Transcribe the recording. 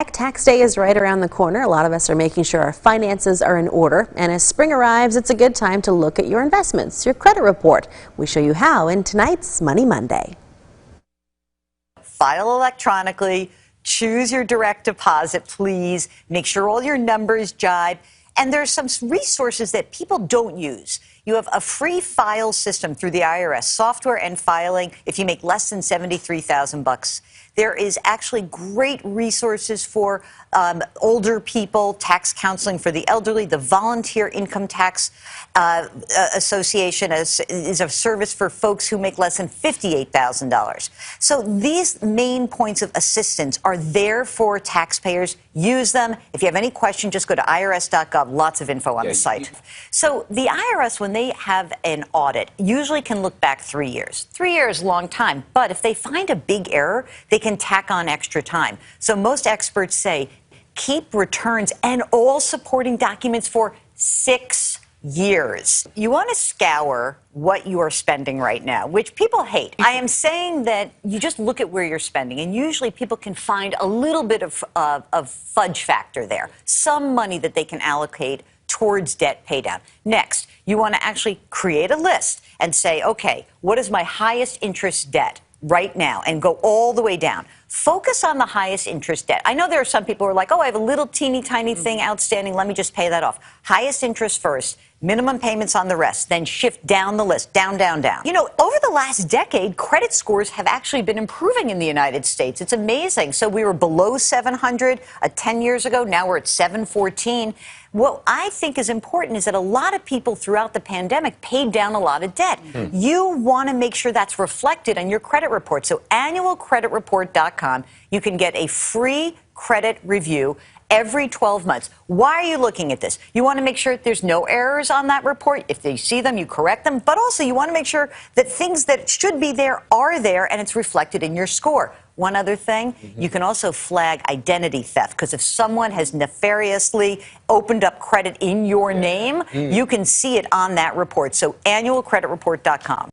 Tax day is right around the corner. A lot of us are making sure our finances are in order. And as spring arrives, it's a good time to look at your investments, your credit report. We show you how in tonight's Money Monday. File electronically, choose your direct deposit, please. Make sure all your numbers jibe. And there's some resources that people don't use. You have a free file system through the IRS, software and filing if you make less than $73,000. There is actually great resources for older people, tax counseling for the elderly. The Volunteer Income Tax Association is a service for folks who make less than $58,000. So these main points of assistance are there for taxpayers. Use them. If you have any question, just go to irs.gov. Lots of info on the site. So the IRS, when they have an audit, usually can look back 3 years. 3 years, long time. But if they find a big error, they can tack on extra time. So most experts say keep returns and all supporting documents for 6 years. You want to scour what you are spending right now, which people hate. I am saying that you just look at where you're spending, and usually people can find a little bit of fudge factor there, some money that they can allocate towards debt pay down. Next, you want to actually create a list and say, okay, what is my highest interest debt right now, and go all the way down. Focus on the highest interest debt. I know there are some people who are like, oh, I have a little teeny tiny thing outstanding. Let me just pay that off. Highest interest first, minimum payments on the rest, then shift down the list, down, down, down. You know, over the last decade, credit scores have actually been improving in the United States. It's amazing. So we were below 700 10 years ago. Now we're at 714. What I think is important is that a lot of people throughout the pandemic paid down a lot of debt. You want to make sure that's reflected on your credit report. So annualcreditreport.com, you can get a free credit review every 12 months. Why are you looking at this? You want to make sure that there's no errors on that report. If they see them, you correct them. But also, you want to make sure that things that should be there are there and it's reflected in your score. One other thing, you can also flag identity theft, because if someone has nefariously opened up credit in your name, you can see it on that report. So annualcreditreport.com.